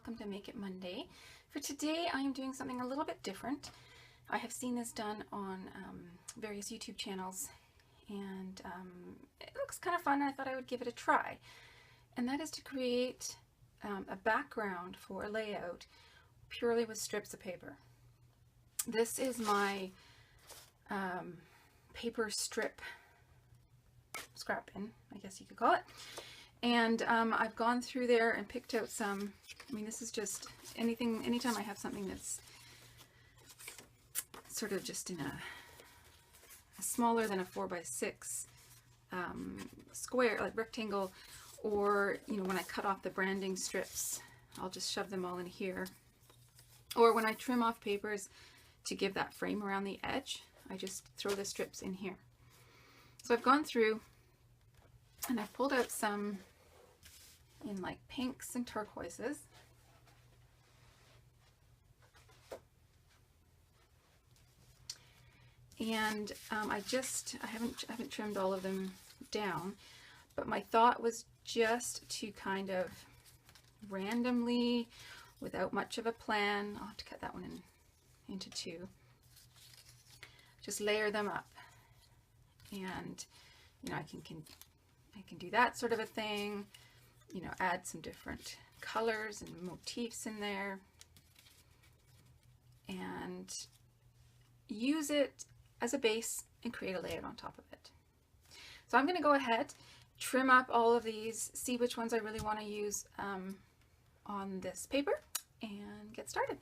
welcome to Make It Monday. For today I am doing something a little bit different. I have seen this done on various YouTube channels and it looks kind of fun. I thought I would give it a try, and that is to create a background for a layout purely with strips of paper. This is my paper strip scrap bin, I guess you could call it. And I've gone through there and picked out some. I mean, this is just anytime I have something that's sort of just in a smaller than a 4x6 square, like rectangle, or when I cut off the branding strips, I'll just shove them all in here. Or when I trim off papers to give that frame around the edge, I just throw the strips in here. So I've gone through and I've pulled out some in like pinks and turquoises. And I haven't trimmed all of them down, but my thought was just to kind of randomly, without much of a plan, I'll have to cut that one into two, just layer them up. And I can do that sort of a thing, add some different colors and motifs in there and use it as a base and create a layout on top of it. So I'm going to go ahead, trim up all of these, see which ones I really want to use on this paper, and get started.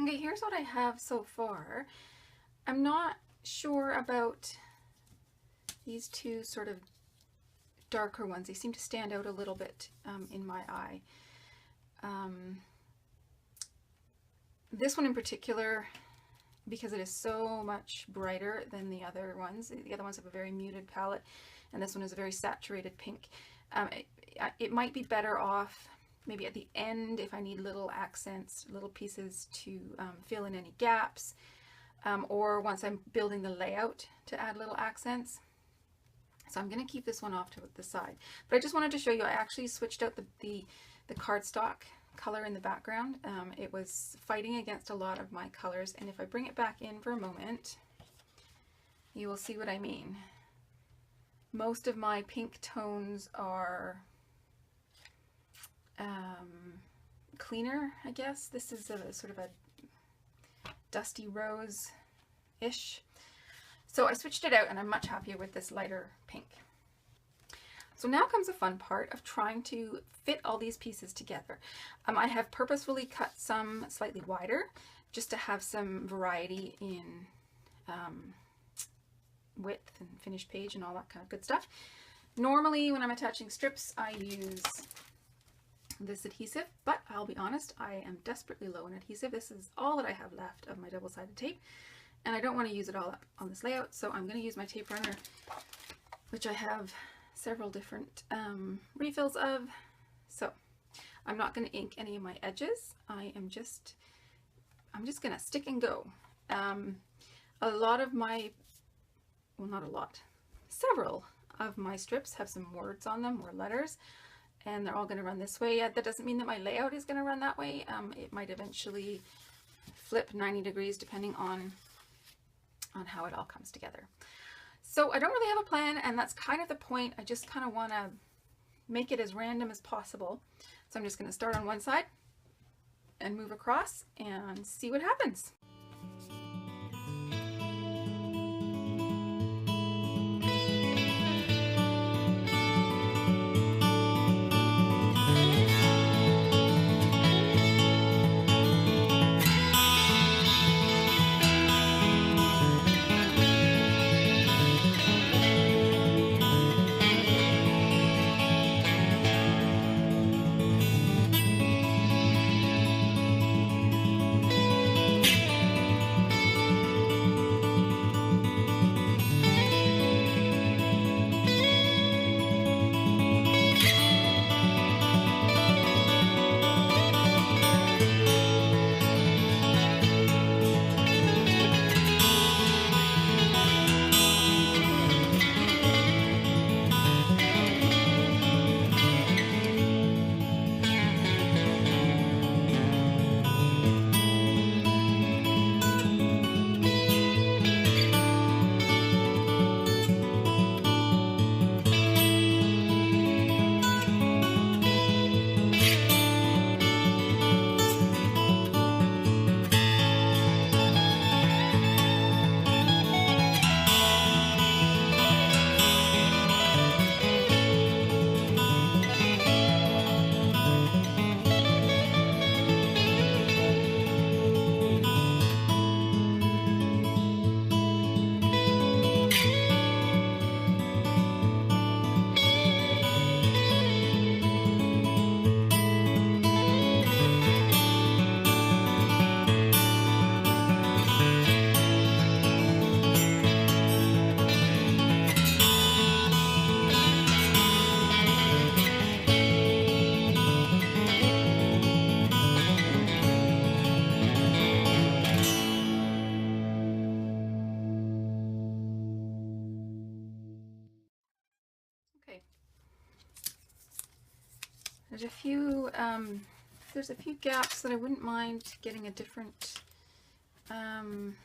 Okay, here's what I have so far. I'm not sure about these two sort of darker ones. They seem to stand out a little bit in my eye. This one in particular, because it is so much brighter than the other ones. The other ones have a very muted palette, and this one is a very saturated pink. It might be better off maybe at the end if I need little accents, little pieces to fill in any gaps, or once I'm building the layout to add little accents. So I'm going to keep this one off to the side. But I just wanted to show you, I actually switched out the cardstock color in the background. It was fighting against a lot of my colors, and if I bring it back in for a moment, you will see what I mean. Most of my pink tones are cleaner, I guess. This is a sort of a dusty rose-ish. So I switched it out and I'm much happier with this lighter pink. So now comes the fun part of trying to fit all these pieces together. I have purposefully cut some slightly wider just to have some variety in width and finished page and all that kind of good stuff. Normally when I'm attaching strips I use this adhesive, but I'll be honest, I am desperately low in adhesive. This is all that I have left of my double-sided tape, and I don't want to use it all up on this layout, so I'm going to use my tape runner, which I have several different refills of. So I'm not going to ink any of my edges. I'm just going to stick and go. A lot of my, well, not a lot, several of my strips have some words on them or letters, and they're all going to run this way. That doesn't mean that my layout is going to run that way. It might eventually flip 90 degrees depending on how it all comes together. So I don't really have a plan, and that's kind of the point. I just kind of want to make it as random as possible. So I'm just going to start on one side and move across and see what happens. There's a few gaps that I wouldn't mind getting a different, some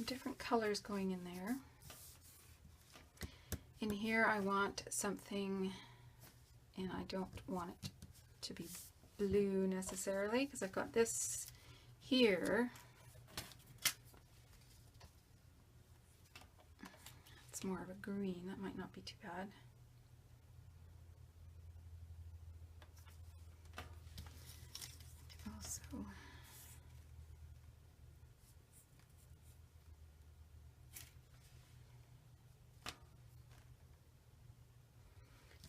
different colors going in there. In here I want something, and I don't want it to be blue necessarily, because I've got this here. It's more of a green. That might not be too bad. Also,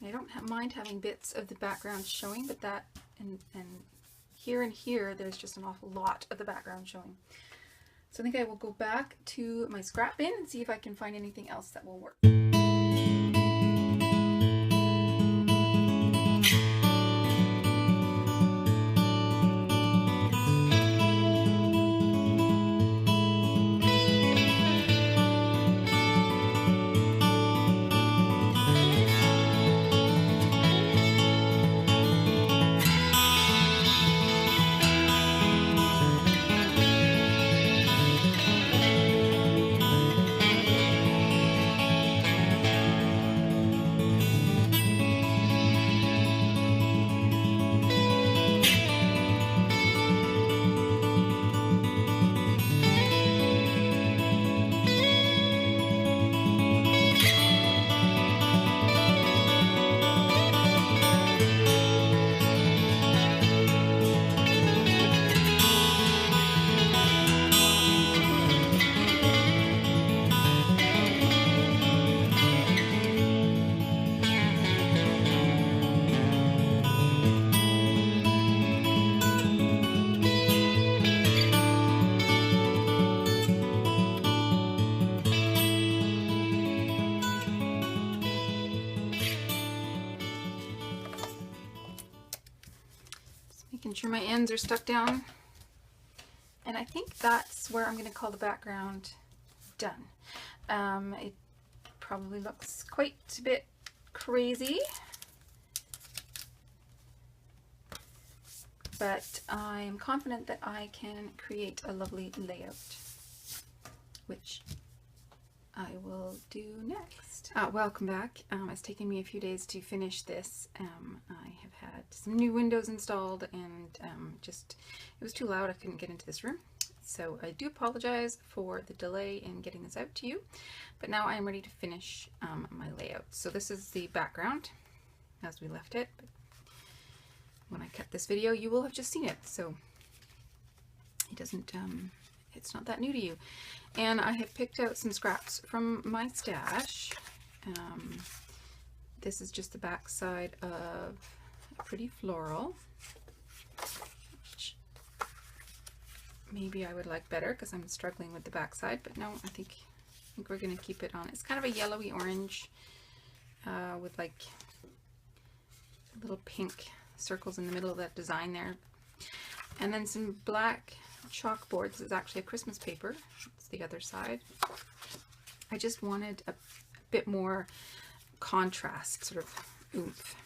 I don't mind having bits of the background showing, but that and here there's just an awful lot of the background showing. So I think I will go back to my scrap bin and see if I can find anything else that will work. Making sure my ends are stuck down, and I think that's where I'm going to call the background done. It probably looks quite a bit crazy, but I'm confident that I can create a lovely layout, which I will do next. Welcome back. It's taken me a few days to finish this. I have had some new windows installed, and it was too loud. I couldn't get into this room. So I do apologize for the delay in getting this out to you, but now I am ready to finish my layout. So this is the background as we left it, but when I cut this video you will have just seen it, so it doesn't it's not that new to you. And I have picked out some scraps from my stash. This is just the back side of a pretty floral, which maybe I would like better because I'm struggling with the back side, but no, I think we're going to keep it on. It's kind of a yellowy orange with like little pink circles in the middle of that design there. And then some black chalkboard. This is actually a Christmas paper. It's the other side. I just wanted a bit more contrast, sort of oomph.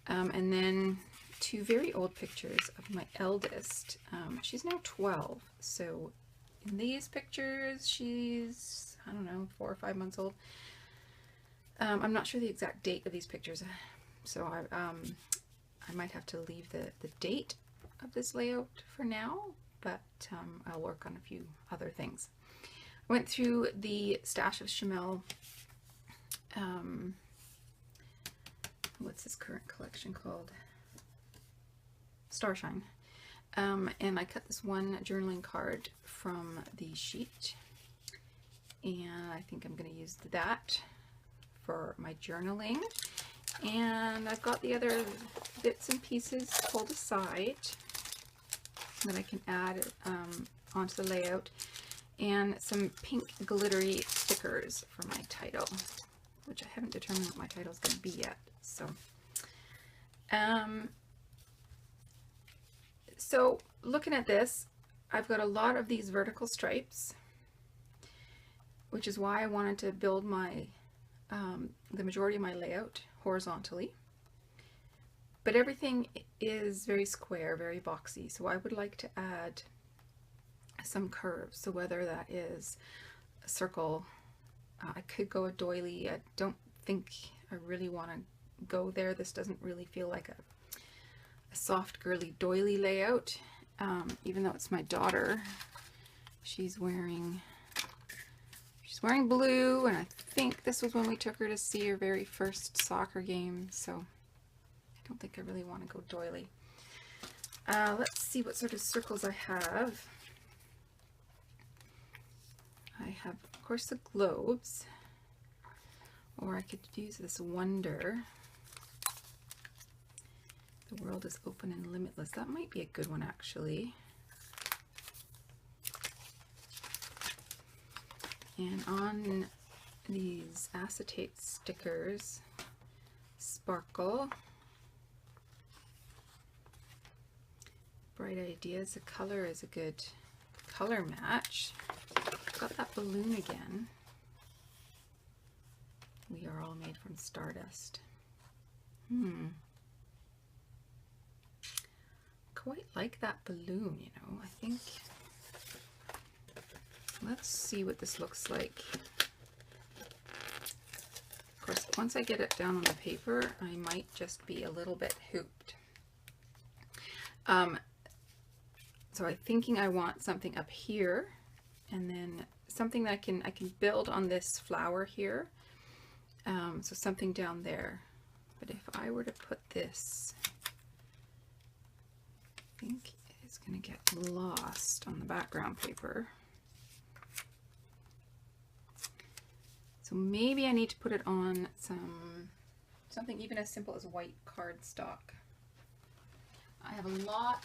And then two very old pictures of my eldest. She's now 12, so in these pictures she's, I don't know, 4 or 5 months old. I'm not sure the exact date of these pictures, so I might have to leave the date of this layout for now, but I'll work on a few other things. I went through the stash of Chamel, what's this current collection called? Starshine. And I cut this one journaling card from the sheet, and I think I'm going to use that for my journaling. And I've got the other bits and pieces pulled aside that I can add onto the layout, and some pink glittery stickers for my title, which I haven't determined what my title is going to be yet. So looking at this, I've got a lot of these vertical stripes, which is why I wanted to build my the majority of my layout horizontally, but everything is very square, very boxy, so I would like to add some curves. So whether that is a circle, I could go a doily. I don't think I really want to go there. This doesn't really feel like a soft girly doily layout, even though it's my daughter. She's wearing blue, and I think this was when we took her to see her very first soccer game, so I don't think I really want to go doily. Let's see what sort of circles I have. I have, of course, the globes, or I could use this wonder. The world is open and limitless. That might be a good one, actually. And on these acetate stickers, sparkle, bright ideas. The color is a good color match. Got that balloon again. We are all made from stardust. Quite like that balloon, you know. I think, let's see what this looks like. Of course, once I get it down on the paper, I might just be a little bit hooped. So I'm thinking I want something up here, and then something that I can build on this flower here. So something down there. But if I were to put this, I think it's going to get lost on the background paper. So maybe I need to put it on something even as simple as white cardstock. I have a lot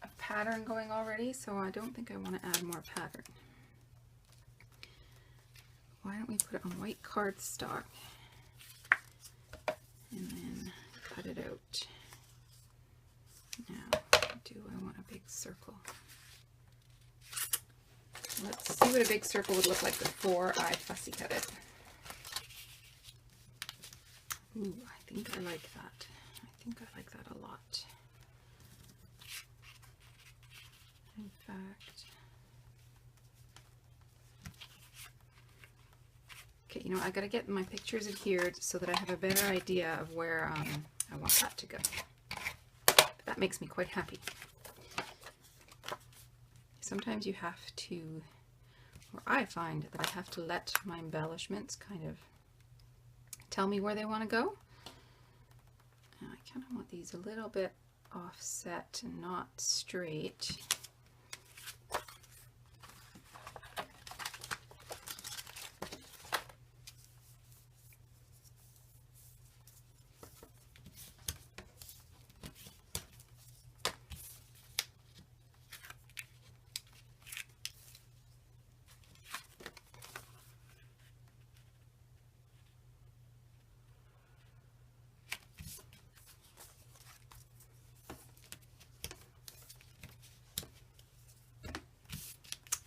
of pattern going already, so I don't think I want to add more pattern. Why don't we put it on white cardstock and then cut it out. Now, do I want a big circle? Let's see what a big circle would look like before I fussy cut it. Ooh, I think I like that. I think I like that a lot. In fact, okay, you know, I gotta get my pictures adhered so that I have a better idea of where I want that to go. That makes me quite happy. Sometimes you have to, or I find that I have to let my embellishments kind of tell me where they want to go. And I kind of want these a little bit offset and not straight.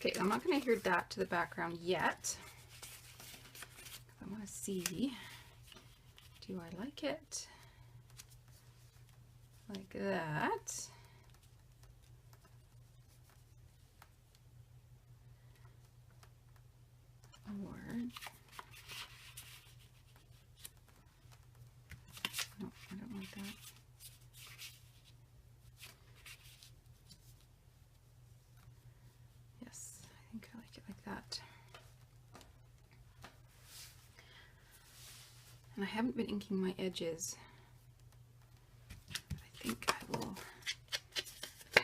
Okay, I'm not going to adhere that to the background yet. I want to see, do I like it like that? Or, no, I don't want that. I think I like it like that. And I haven't been inking my edges.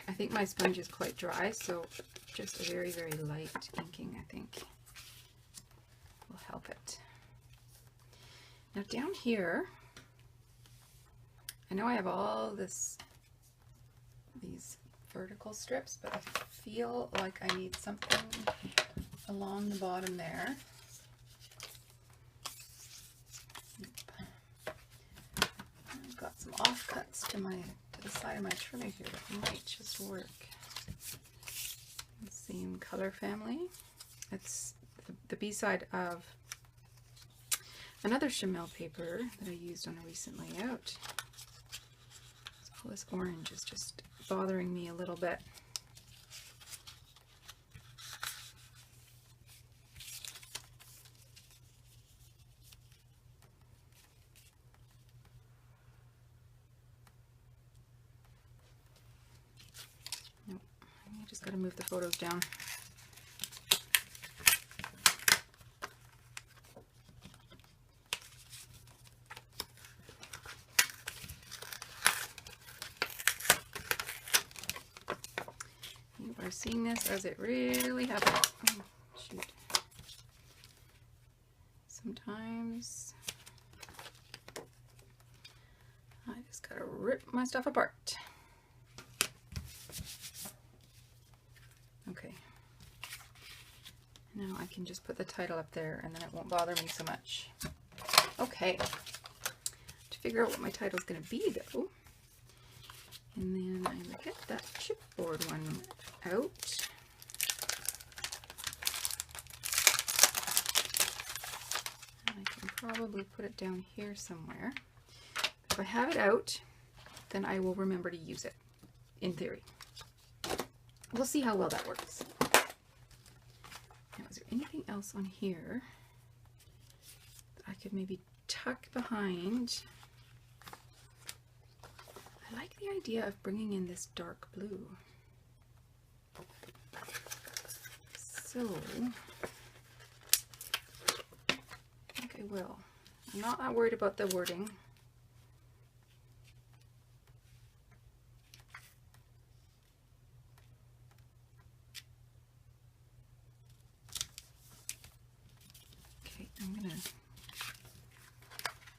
I think my sponge is quite dry, so just a very, very light inking, I think, will help it. Now down here, I know I have all these vertical strips, but I feel like I need something along the bottom there. I've got some offcuts to the side of my trimmer here that might just work. The same color family. It's the B-side of another Chamel paper that I used on a recent layout. All this orange is just bothering me a little bit. Nope, I just got to move the photos down. We're seeing this as it really happens. Oh, shoot. Sometimes I just gotta rip my stuff apart. Okay. Now I can just put the title up there and then it won't bother me so much. Okay. To figure out what my title is going to be though, and then I will get that chipboard one out. And I can probably put it down here somewhere. If I have it out, then I will remember to use it, in theory. We'll see how well that works. Now, is there anything else on here that I could maybe tuck behind? I like the idea of bringing in this dark blue. So, I think I will. I'm not that worried about the wording. Okay, I'm gonna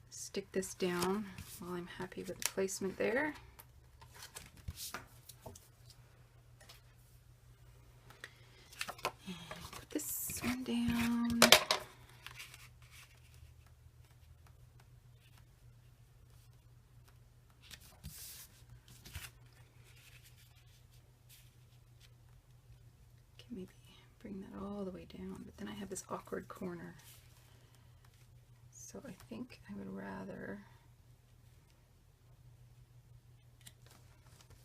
stick this down while I'm happy with the placement there. And put this one down. Can maybe bring that all the way down, but then I have this awkward corner. So I think I would rather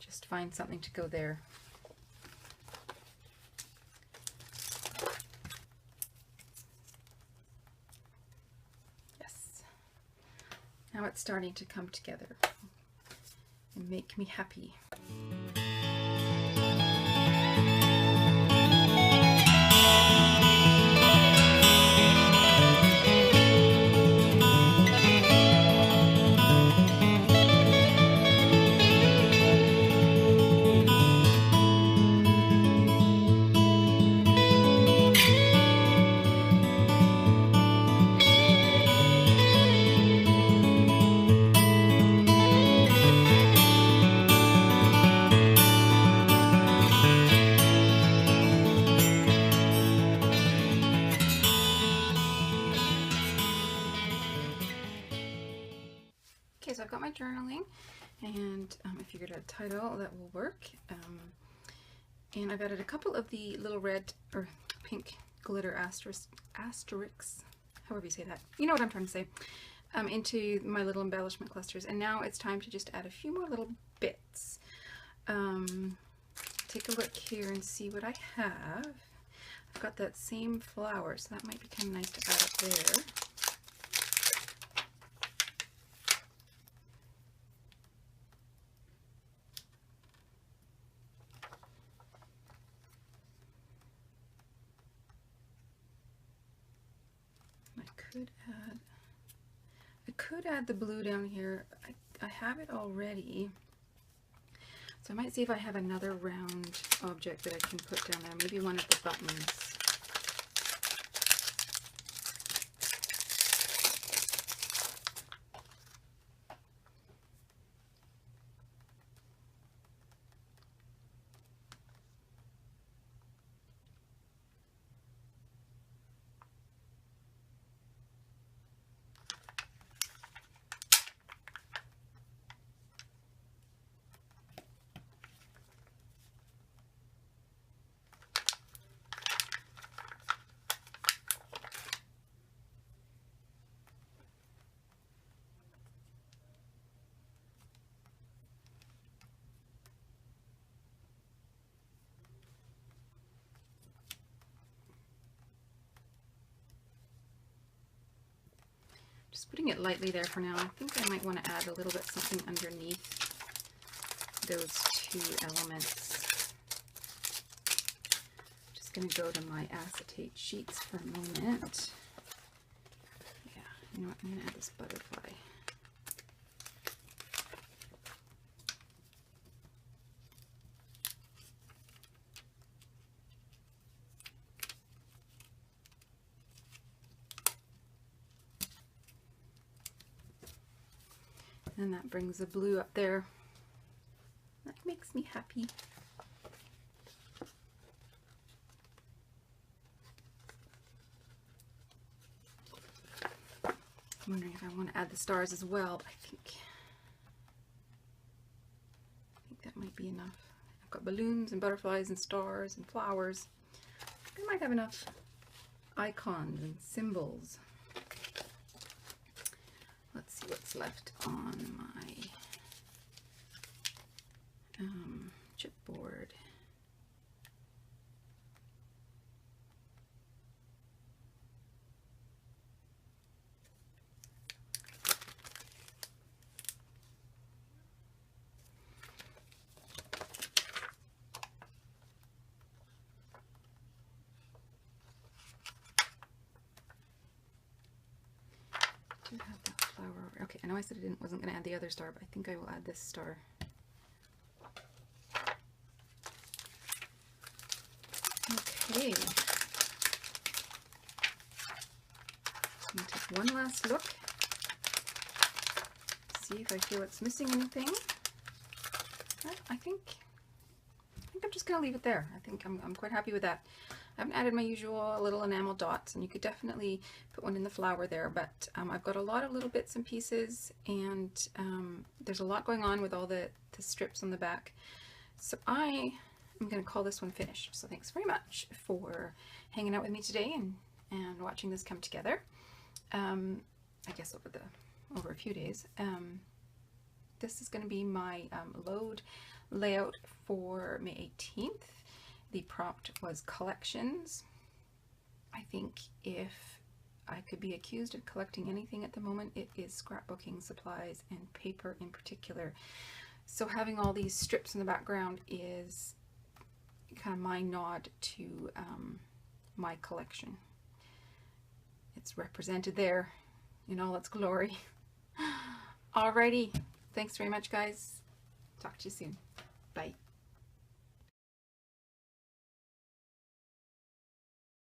just find something to go there. Yes. Now it's starting to come together and make me happy. Okay, so I've got my journaling, and I figured out a title that will work. And I've added a couple of the little red or pink glitter asterisks, however you say that. You know what I'm trying to say. Into my little embellishment clusters. And now it's time to just add a few more little bits. Take a look here and see what I have. I've got that same flower, so that might be kind of nice to add up there. I could add the blue down here. I have it already. So I might see if I have another round object that I can put down there. Maybe one of the buttons. Just putting it lightly there for now. I think I might want to add a little bit something underneath those two elements. Just going to go to my acetate sheets for a moment. Yeah, you know what? I'm going to add this butterfly. And that brings the blue up there. That makes me happy. I'm wondering if I want to add the stars as well, but I think that might be enough. I've got balloons and butterflies and stars and flowers. I might have enough icons and symbols. Let's see what's left on my chipboard. Do have that flower. Okay, I know I said I wasn't going to add the other star, but I think I will add this star. Okay. I'm going to take one last look. See if I feel it's missing anything. I think I'm just going to leave it there. I think I'm quite happy with that. I haven't added my usual little enamel dots, and you could definitely put one in the flower there, but I've got a lot of little bits and pieces, and there's a lot going on with all the strips on the back. So I am going to call this one finished. So thanks very much for hanging out with me today and watching this come together. I guess over a few days. This is going to be my load layout for May 18th. The prompt was collections. I think if I could be accused of collecting anything at the moment, it is scrapbooking supplies and paper in particular. So having all these strips in the background is kind of my nod to my collection. It's represented there in all its glory. Alrighty, thanks very much guys. Talk to you soon. Bye.